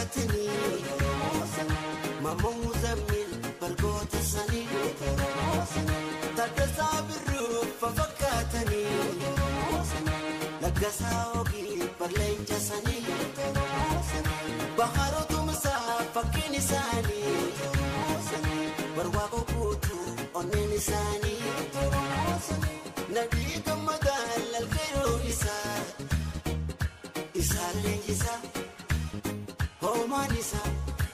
ففكاتني ماما مزمل برقوت السني تلقسا بالروح ففكاتني لقسا وقي برلين جسني بحارو تمسا فكيني ساني برواقو بوتو أنيني ساني نبي كمدال الخير إسا لنجسا هو ما نسا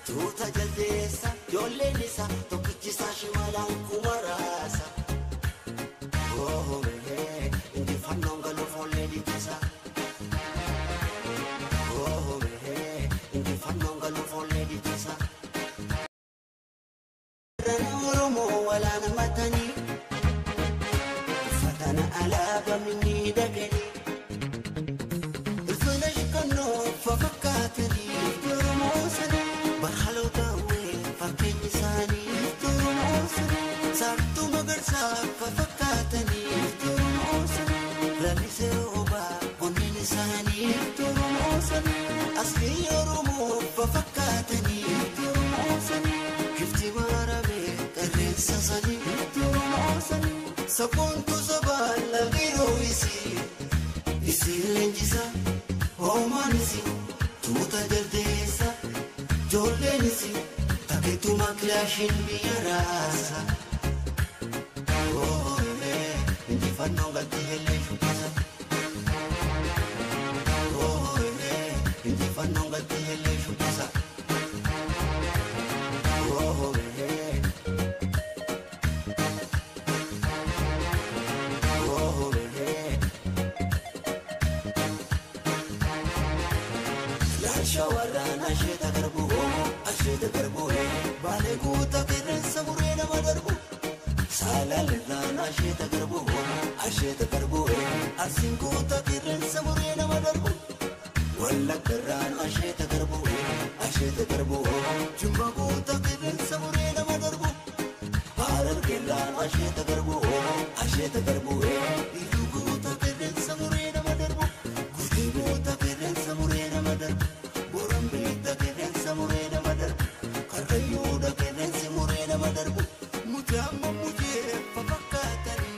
توتا جلديسا يولي نسا توكيسا شمالا كماراسا oh me indi fanonga lo folle di casa oh me indi fanonga lo folle di casa rano wala na matani fatana ala bamini dagani الفلش كنو ففكاتني ترموسني بخلو تاوي فكين لساني ترموسني صارتو مقرصا ففكاتني ترموسني رمي سيوبا بني لساني ترموسني أصلي يرمو ففكاتني ترموسني كفتي مارمي ترين سسني ترموسني سكنتو زبال لغيرو يسي لنجسا Omanisi, tuta derdesa, jolenisi, taketu maklashin biyarasa. Oh, indi fanonga tihele shukasa. Oh, indi fanonga tihele shukasa. Oh, shawarana sheta garbu bale kuta kiren samurena madarbu salalana sheta garbu asin kuta kiren samurena madarbu walla karana sheta garbu jumba kuta kiren samurena madarbu harar kelana sheta garbu ilu kuta kiren samurena madarbu guti kuta kiren samurena madarbu Borambita kenen samurena madar, karayuda kenen samurena madar. Mujama muje papakatani.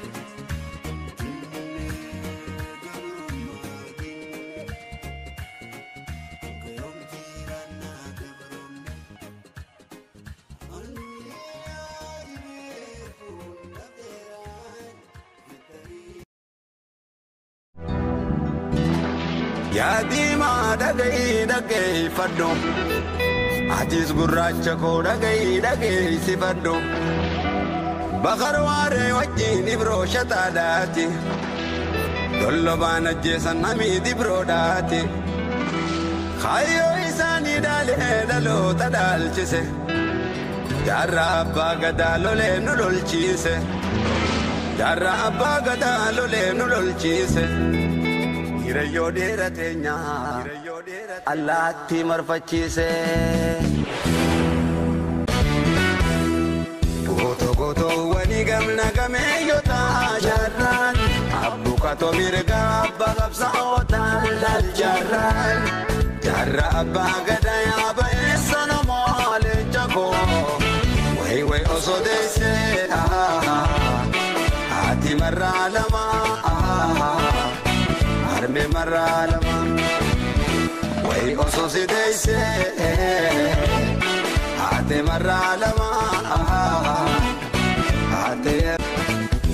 Kayom jirana keberom. Ya dima dagai faddo Atis gurracha ko dagai si faddo Bakarware wajjini bro shatadati Dollo bana jesan namidi bro dati Khayo isani dale dalo tadalchise Jarra abba gadalo le nulolchise Jarra abba gadalo le nulolchise Hirayo dera tenya Allah ti marfachise Goto wani gamna game yota jarran Abbu kato mirga abba gabsa otan dal jarran Jarra abba gada ya ba esana male jako Way oso deise Ati marra lama Arme maralama, way oso si deise. Ate maralama, ate.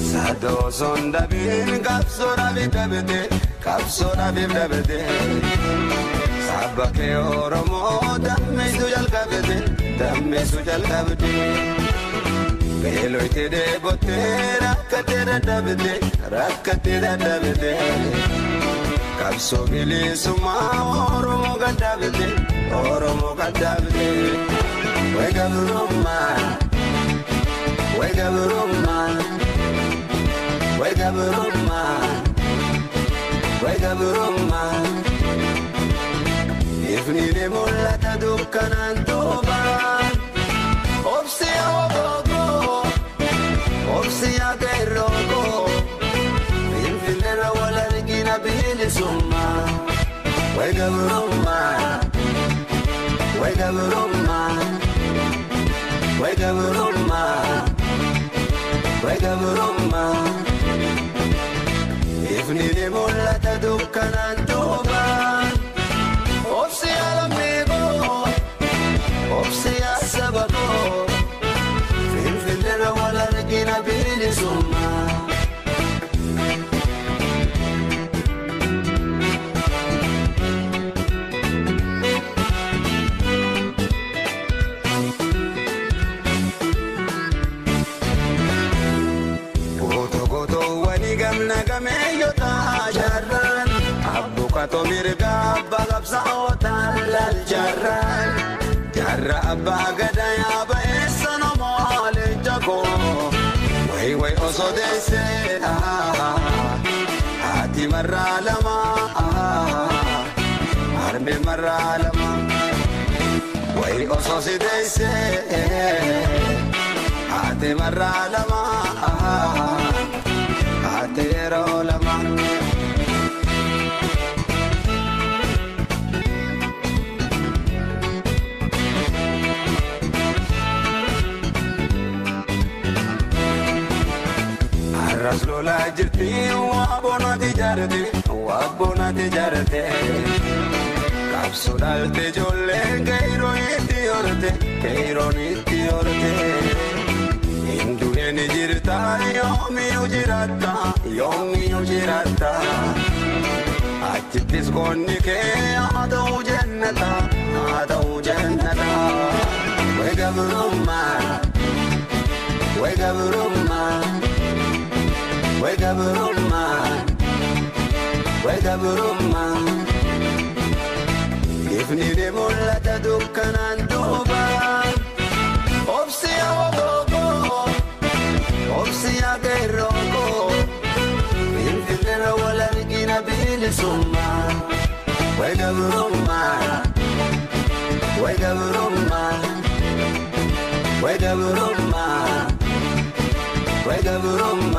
Sado sonda bin kapsora bidabede, kapsora bidabede. Sabake oromo damme sujal kabede. Belo ite de bote rakate dabede. Kapso bilisuma oromo gadabede Wega buruma Ifni de mulata dukkanan toba Obsia wagogo Obsia gerrogo Infilera wala rigina bilisuma Wega gabrumma, way gabrumma, way gabrumma. Ifni ni mulata dukkanan tuban, obsi alamigo, obsi asabago, filfilera wala regina bilisumma. Nagameeyota jarran abbuka tomirga bagabsa otan lal jarran jarra abba gada ya ba esano mole jago way osodese ati maralama arme maralama way osodese ati maralama Atero lama Arras lola jirti wabona tijarete Kapsu dalte jolle keiro iti orte Indureni jirta yomi ujirata Achittis konni ke adau jannata Way gabrumma Way gabrumma Way gabrumma Way gabrumma Ifni de mulata dukkanan tuban Obsi awogogo Obsi agerrogo Filfilera wala regina bilisumma Way gabrumma Way gabrumma Way gabrumma Way gabrumma